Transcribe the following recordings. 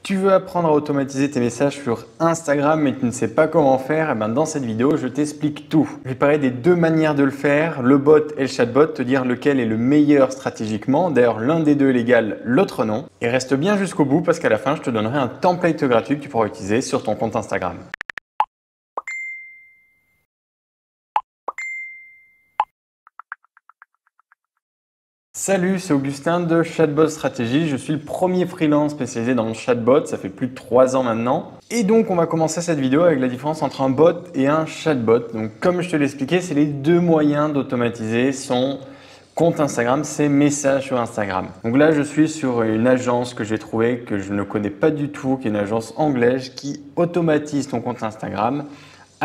Tu veux apprendre à automatiser tes messages sur Instagram mais tu ne sais pas comment faire? Eh ben, dans cette vidéo, je t'explique tout. Je vais parler des deux manières de le faire, le bot et le chatbot, te dire lequel est le meilleur stratégiquement. D'ailleurs, l'un des deux est légal, l'autre non. Et reste bien jusqu'au bout parce qu'à la fin, je te donnerai un template gratuit que tu pourras utiliser sur ton compte Instagram. Salut, c'est Augustin de Chatbot Stratégie. Je suis le premier freelance spécialisé dans le chatbot, ça fait plus de 3 ans maintenant. Et donc, on va commencer cette vidéo avec la différence entre un bot et un chatbot. Donc, comme je te l'ai expliqué, c'est les deux moyens d'automatiser son compte Instagram, ses messages sur Instagram. Donc là, je suis sur une agence que j'ai trouvée, que je ne connais pas du tout, qui est une agence anglaise qui automatise ton compte Instagram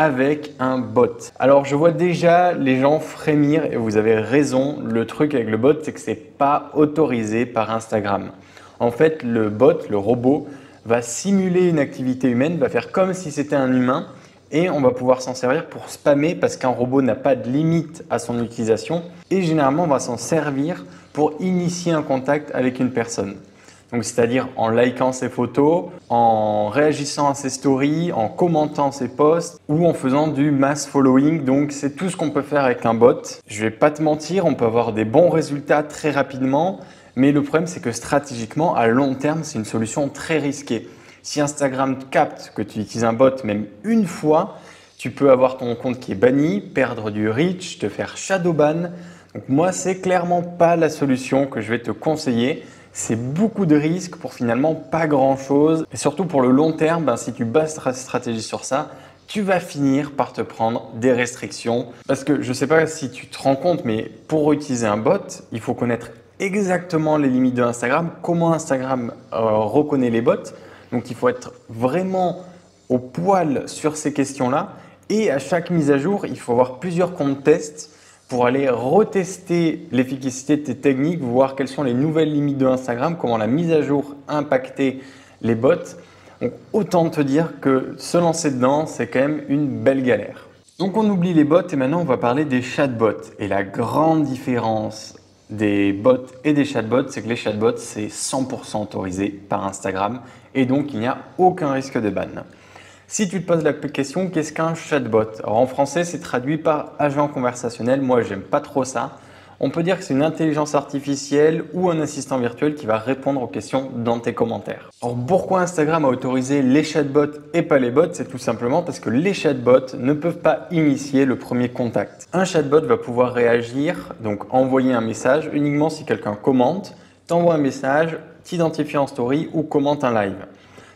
avec un bot. Alors je vois déjà les gens frémir et vous avez raison, le truc avec le bot c'est que c'est pas autorisé par Instagram. En fait le bot, le robot va simuler une activité humaine, va faire comme si c'était un humain et on va pouvoir s'en servir pour spammer parce qu'un robot n'a pas de limite à son utilisation et généralement on va s'en servir pour initier un contact avec une personne. Donc, c'est-à-dire en likant ses photos, en réagissant à ses stories, en commentant ses posts ou en faisant du mass following. Donc, c'est tout ce qu'on peut faire avec un bot. Je vais pas te mentir, on peut avoir des bons résultats très rapidement, mais le problème, c'est que stratégiquement, à long terme, c'est une solution très risquée. Si Instagram capte que tu utilises un bot même une fois, tu peux avoir ton compte qui est banni, perdre du reach, te faire shadow ban. Donc, moi, c'est clairement pas la solution que je vais te conseiller. C'est beaucoup de risques pour finalement pas grand chose. Et surtout pour le long terme, si tu bases ta stratégie sur ça, tu vas finir par te prendre des restrictions. Parce que je ne sais pas si tu te rends compte, mais pour utiliser un bot, il faut connaître exactement les limites de Instagram, comment Instagram reconnaît les bots. Donc il faut être vraiment au poil sur ces questions-là. Et à chaque mise à jour, il faut avoir plusieurs comptes tests pour aller retester l'efficacité de tes techniques, voir quelles sont les nouvelles limites de Instagram, comment la mise à jour a impacté les bots. Donc autant te dire que se lancer dedans, c'est quand même une belle galère. Donc on oublie les bots et maintenant on va parler des chatbots. Et la grande différence des bots et des chatbots, c'est que les chatbots, c'est 100% autorisé par Instagram et donc il n'y a aucun risque de ban. Si tu te poses la question, qu'est-ce qu'un chatbot? Alors en français, c'est traduit par agent conversationnel. Moi, j'aime pas trop ça. On peut dire que c'est une intelligence artificielle ou un assistant virtuel qui va répondre aux questions dans tes commentaires. Alors pourquoi Instagram a autorisé les chatbots et pas les bots? C'est tout simplement parce que les chatbots ne peuvent pas initier le premier contact. Un chatbot va pouvoir réagir, donc envoyer un message uniquement si quelqu'un commente, t'envoie un message, t'identifie en story ou commente un live.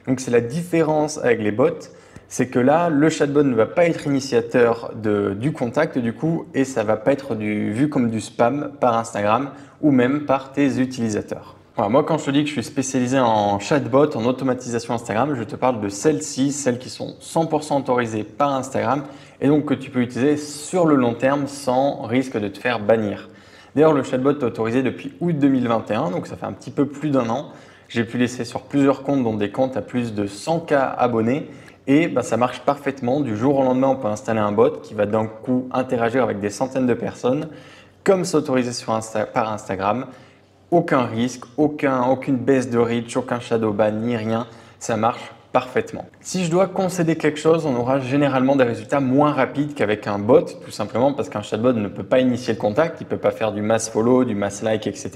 Donc c'est la différence avec les bots. C'est que là, le chatbot ne va pas être initiateur du contact du coup et ça ne va pas être vu comme du spam par Instagram ou même par tes utilisateurs. Voilà, moi, quand je te dis que je suis spécialisé en chatbot, en automatisation Instagram, je te parle de celles-ci, celles qui sont 100% autorisées par Instagram et donc que tu peux utiliser sur le long terme sans risque de te faire bannir. D'ailleurs, le chatbot est autorisé depuis août 2021, donc ça fait un petit peu plus d'un an. J'ai pu laisser sur plusieurs comptes, dont des comptes à plus de 100K abonnés. Et ça marche parfaitement. Du jour au lendemain, on peut installer un bot qui va d'un coup interagir avec des centaines de personnes, comme s'autoriser par Instagram. Aucun risque, aucune baisse de reach, aucun shadow ban, ni rien. Ça marche parfaitement. Si je dois concéder quelque chose, on aura généralement des résultats moins rapides qu'avec un bot, tout simplement parce qu'un chatbot ne peut pas initier le contact, il ne peut pas faire du mass follow, du mass like, etc.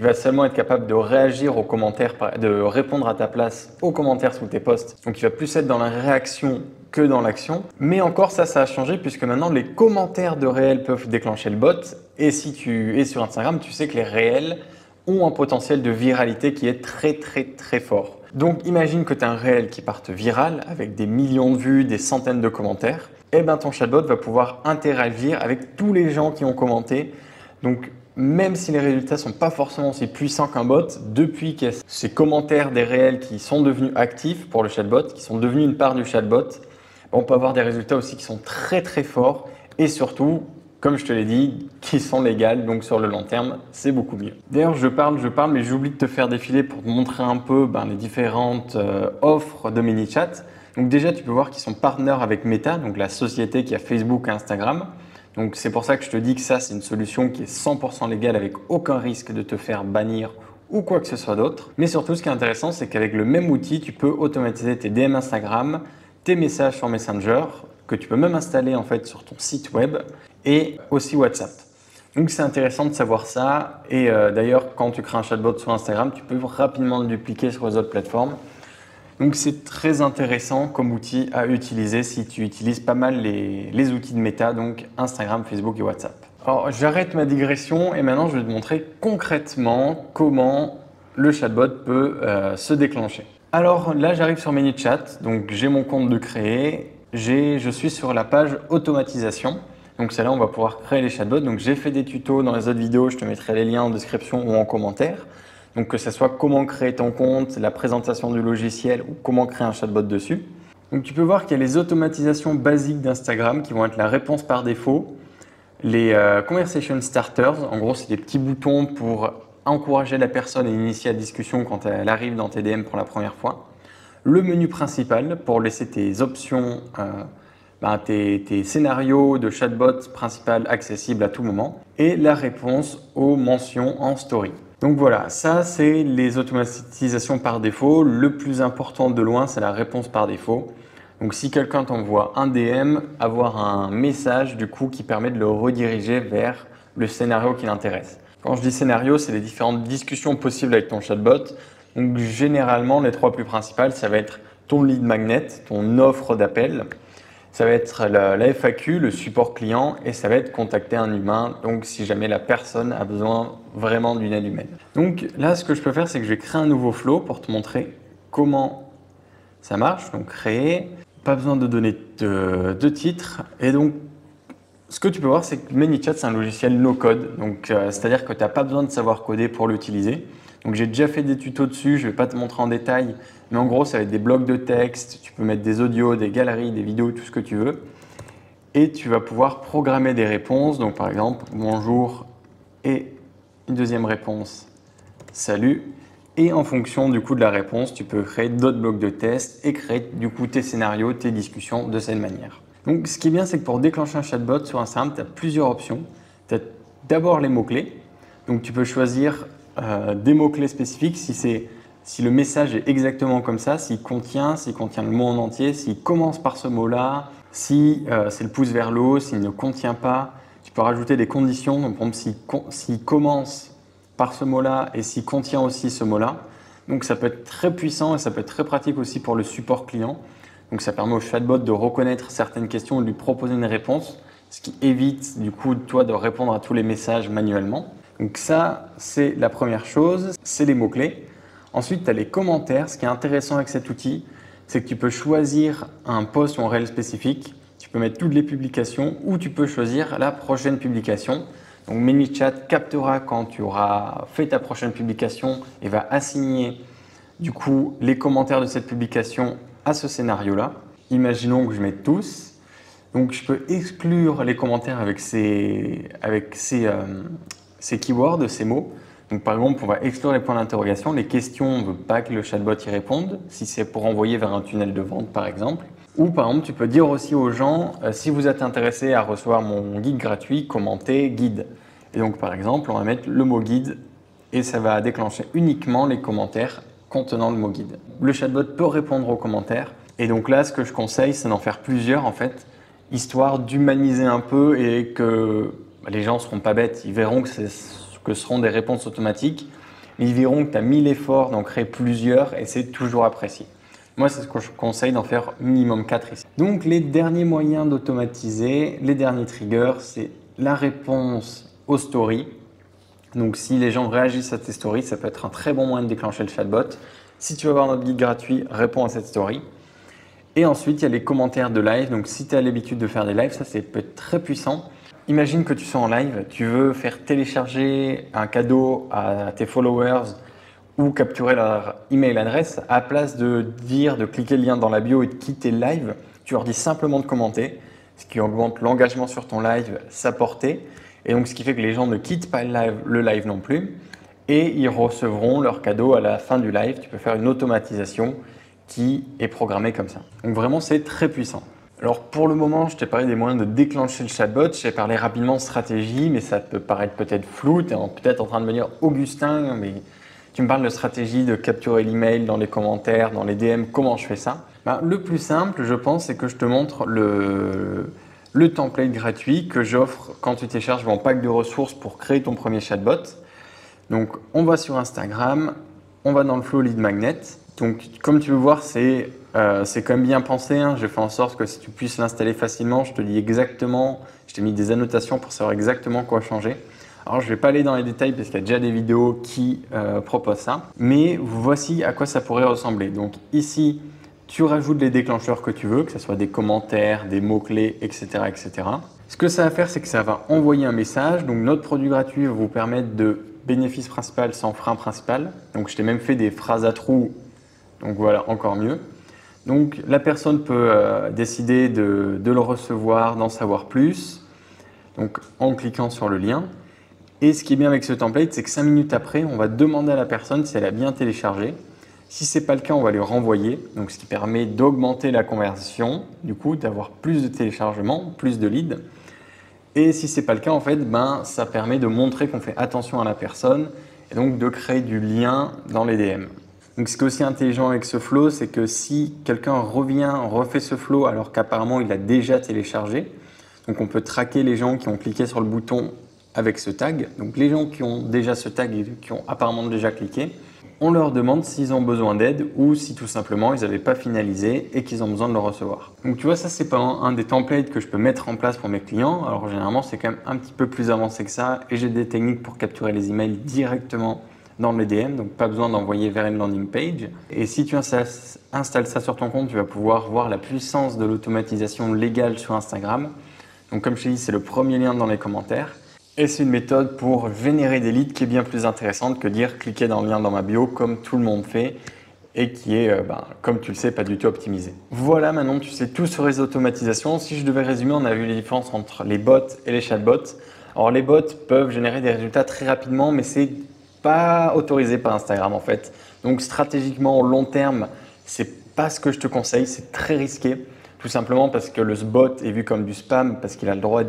Il va seulement être capable de réagir aux commentaires, de répondre à ta place aux commentaires sous tes posts. Donc il va plus être dans la réaction que dans l'action. Mais encore ça a changé puisque maintenant les commentaires de réels peuvent déclencher le bot. Et si tu es sur Instagram, tu sais que les réels ont un potentiel de viralité qui est très fort. Donc imagine que tu as un réel qui parte viral avec des millions de vues, des centaines de commentaires. Et ton chatbot va pouvoir interagir avec tous les gens qui ont commenté. Donc même si les résultats ne sont pas forcément aussi puissants qu'un bot, depuis qu'il y a ces commentaires des réels qui sont devenus actifs pour le chatbot, qui sont devenus une part du chatbot, on peut avoir des résultats aussi qui sont très forts et surtout, comme je te l'ai dit, qui sont légales, donc sur le long terme, c'est beaucoup mieux. D'ailleurs, je parle, mais j'oublie de te faire défiler pour te montrer un peu les différentes offres de ManyChat. Donc déjà, tu peux voir qu'ils sont partenaires avec Meta, donc la société qui a Facebook et Instagram. Donc c'est pour ça que je te dis que ça, c'est une solution qui est 100% légale avec aucun risque de te faire bannir ou quoi que ce soit d'autre. Mais surtout, ce qui est intéressant, c'est qu'avec le même outil, tu peux automatiser tes DM Instagram, tes messages sur Messenger, que tu peux même installer en fait sur ton site web et aussi WhatsApp. Donc c'est intéressant de savoir ça et d'ailleurs quand tu crées un chatbot sur Instagram, tu peux rapidement le dupliquer sur les autres plateformes. Donc c'est très intéressant comme outil à utiliser si tu utilises pas mal les outils de Meta, donc Instagram, Facebook et WhatsApp. Alors j'arrête ma digression et maintenant je vais te montrer concrètement comment le chatbot peut se déclencher. Alors là j'arrive sur ManyChat, donc j'ai mon compte de créer, je suis sur la page automatisation. Donc c'est là où on va pouvoir créer les chatbots. Donc j'ai fait des tutos dans les autres vidéos, je te mettrai les liens en description ou en commentaire. Donc que ce soit comment créer ton compte, la présentation du logiciel ou comment créer un chatbot dessus. Donc tu peux voir qu'il y a les automatisations basiques d'Instagram qui vont être la réponse par défaut, les conversation starters, en gros c'est des petits boutons pour encourager la personne et initier la discussion quand elle arrive dans tes DM pour la première fois. Le menu principal pour laisser tes options, tes scénarios de chatbot principal accessibles à tout moment et la réponse aux mentions en story. Donc voilà, ça c'est les automatisations par défaut. Le plus important de loin, c'est la réponse par défaut. Donc si quelqu'un t'envoie un DM, avoir un message du coup qui permet de le rediriger vers le scénario qui l'intéresse. Quand je dis scénario, c'est les différentes discussions possibles avec ton chatbot. Donc généralement, les trois plus principales, ça va être ton lead magnet, ton offre d'appel. Ça va être la FAQ, le support client et ça va être contacter un humain, donc si jamais la personne a besoin vraiment d'une aide humaine. Donc là, ce que je peux faire, c'est que je vais créer un nouveau flow pour te montrer comment ça marche. Donc créer, pas besoin de donner de titre. Et donc, ce que tu peux voir, c'est que ManyChat, c'est un logiciel no-code. Donc, c'est-à-dire que tu n'as pas besoin de savoir coder pour l'utiliser. Donc, j'ai déjà fait des tutos dessus, je ne vais pas te montrer en détail. Mais en gros, ça va être des blocs de texte, tu peux mettre des audios, des galeries, des vidéos, tout ce que tu veux. Et tu vas pouvoir programmer des réponses. Donc par exemple, bonjour et une deuxième réponse, salut. Et en fonction du coup de la réponse, tu peux créer d'autres blocs de tests et créer du coup tes scénarios, tes discussions de cette manière. Donc ce qui est bien, c'est que pour déclencher un chatbot sur Instagram, tu as plusieurs options. Tu as d'abord les mots-clés. Donc tu peux choisir des mots-clés spécifiques si le message est exactement comme ça, s'il contient le mot en entier, s'il commence par ce mot-là, si c'est le pouce vers le haut, s'il ne contient pas. Tu peux rajouter des conditions, donc par exemple s'il commence par ce mot-là et s'il contient aussi ce mot-là. Donc ça peut être très puissant et ça peut être très pratique aussi pour le support client. Donc ça permet au chatbot de reconnaître certaines questions et de lui proposer une réponse, ce qui évite du coup toi de répondre à tous les messages manuellement. Donc ça, c'est la première chose, c'est les mots-clés. Ensuite, tu as les commentaires. Ce qui est intéressant avec cet outil, c'est que tu peux choisir un post ou un réel spécifique. Tu peux mettre toutes les publications ou tu peux choisir la prochaine publication. Donc ManyChat captera quand tu auras fait ta prochaine publication et va assigner du coup les commentaires de cette publication à ce scénario-là. Imaginons que je mette tous. Donc je peux exclure les commentaires avec ces keywords, ces mots. Donc par exemple, on va exclure les points d'interrogation, les questions, on ne veut pas que le chatbot y réponde, si c'est pour envoyer vers un tunnel de vente par exemple. Ou par exemple, tu peux dire aussi aux gens, si vous êtes intéressé à recevoir mon guide gratuit, commentez guide. Et donc par exemple, on va mettre le mot guide et ça va déclencher uniquement les commentaires contenant le mot guide. Le chatbot peut répondre aux commentaires et donc là, ce que je conseille, c'est d'en faire plusieurs en fait, histoire d'humaniser un peu et que les gens ne seront pas bêtes, ils verront que ce seront des réponses automatiques, mais ils verront que tu as mis l'effort d'en créer plusieurs et c'est toujours apprécié. Moi, c'est ce que je conseille d'en faire minimum 4 ici. Donc, les derniers moyens d'automatiser, les derniers triggers, c'est la réponse aux stories. Donc, si les gens réagissent à tes stories, ça peut être un très bon moyen de déclencher le chatbot. Si tu veux avoir notre guide gratuit, réponds à cette story. Et ensuite, il y a les commentaires de live. Donc, si tu as l'habitude de faire des lives, ça peut être très puissant. Imagine que tu sois en live, tu veux faire télécharger un cadeau à tes followers ou capturer leur email adresse. À la place de cliquer le lien dans la bio et de quitter le live, tu leur dis simplement de commenter, ce qui augmente l'engagement sur ton live, sa portée. Et donc, ce qui fait que les gens ne quittent pas le live non plus et ils recevront leur cadeau à la fin du live. Tu peux faire une automatisation qui est programmée comme ça. Donc vraiment, c'est très puissant. Alors pour le moment, je t'ai parlé des moyens de déclencher le chatbot. Je t'ai parlé rapidement de stratégie, mais ça peut paraître peut-être flou. Tu es peut-être en train de me dire Augustin, mais Tu me parles de stratégie de capturer l'email dans les commentaires, dans les DM, comment je fais ça? Le plus simple, je pense, c'est que je te montre le template gratuit que j'offre quand tu télécharges mon pack de ressources pour créer ton premier chatbot. Donc, on va sur Instagram, on va dans le flow lead magnet. Donc, comme tu veux voir, c'est quand même bien pensé, hein. J'ai fait en sorte que si tu puisses l'installer facilement, je te dis exactement, je t'ai mis des annotations pour savoir exactement quoi changer. Alors, je ne vais pas aller dans les détails parce qu'il y a déjà des vidéos qui proposent ça, mais voici à quoi ça pourrait ressembler. Donc ici, tu rajoutes les déclencheurs que tu veux, que ce soit des commentaires, des mots-clés, etc., etc. Ce que ça va faire, c'est que ça va envoyer un message. Donc notre produit gratuit va vous permettre de bénéfice principal sans frein principal. Donc je t'ai même fait des phrases à trous, donc voilà, encore mieux. Donc la personne peut décider de le recevoir, d'en savoir plus, donc en cliquant sur le lien. Et ce qui est bien avec ce template, c'est que 5 minutes après, on va demander à la personne si elle a bien téléchargé. Si ce n'est pas le cas, on va lui renvoyer, donc ce qui permet d'augmenter la conversion, du coup, d'avoir plus de téléchargements, plus de leads. Et si ce n'est pas le cas, en fait, ça permet de montrer qu'on fait attention à la personne et donc de créer du lien dans les DM. Donc ce qui est aussi intelligent avec ce flow, c'est que si quelqu'un refait ce flow alors qu'apparemment il a déjà téléchargé, donc on peut traquer les gens qui ont cliqué sur le bouton avec ce tag. Donc les gens qui ont déjà ce tag et qui ont apparemment déjà cliqué, on leur demande s'ils ont besoin d'aide ou si tout simplement ils n'avaient pas finalisé et qu'ils ont besoin de le recevoir. Donc tu vois, ça c'est pas un des templates que je peux mettre en place pour mes clients. Alors généralement c'est quand même un petit peu plus avancé que ça et j'ai des techniques pour capturer les emails directement dans les DM, donc pas besoin d'envoyer vers une landing page. Et si tu installes ça sur ton compte, tu vas pouvoir voir la puissance de l'automatisation légale sur Instagram. Donc comme je t'ai dit, c'est le premier lien dans les commentaires. Et c'est une méthode pour générer des leads qui est bien plus intéressante que dire cliquez dans le lien dans ma bio comme tout le monde fait et qui est, comme tu le sais, pas du tout optimisé. Voilà, maintenant tu sais tout sur les automatisations. Si je devais résumer, on a vu les différences entre les bots et les chatbots. Alors les bots peuvent générer des résultats très rapidement, mais c'est pas autorisé par Instagram en fait. Donc stratégiquement, au long terme, c'est pas ce que je te conseille, c'est très risqué. Tout simplement parce que le bot est vu comme du spam, parce qu'il a le droit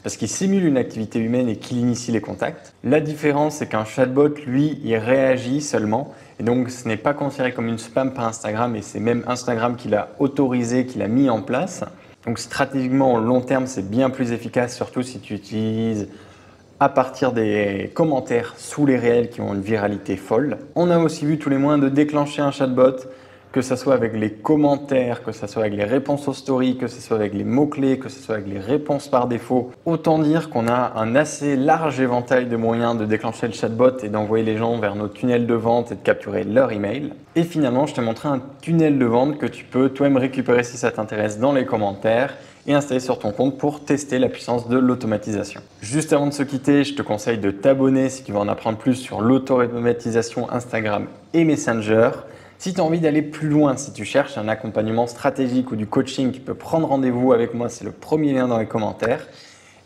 parce qu'il simule une activité humaine et qu'il initie les contacts. La différence, c'est qu'un chatbot, lui, il réagit seulement. Et donc, ce n'est pas considéré comme une spam par Instagram et c'est même Instagram qui l'a autorisé, qui l'a mis en place. Donc, stratégiquement, au long terme, c'est bien plus efficace, surtout si tu utilises à partir des commentaires sous les réels qui ont une viralité folle. On a aussi vu tous les moyens de déclencher un chatbot, que ce soit avec les commentaires, que ce soit avec les réponses aux stories, que ce soit avec les mots-clés, que ce soit avec les réponses par défaut. Autant dire qu'on a un assez large éventail de moyens de déclencher le chatbot et d'envoyer les gens vers nos tunnels de vente et de capturer leur email. Et finalement, je t'ai montré un tunnel de vente que tu peux toi-même récupérer si ça t'intéresse dans les commentaires et installer sur ton compte pour tester la puissance de l'automatisation. Juste avant de se quitter, je te conseille de t'abonner si tu veux en apprendre plus sur l'automatisation Instagram et Messenger. Si tu as envie d'aller plus loin, si tu cherches un accompagnement stratégique ou du coaching, tu peux prendre rendez-vous avec moi, c'est le premier lien dans les commentaires.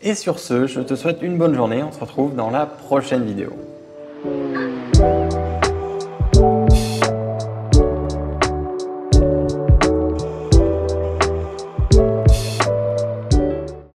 Et sur ce, je te souhaite une bonne journée, on se retrouve dans la prochaine vidéo.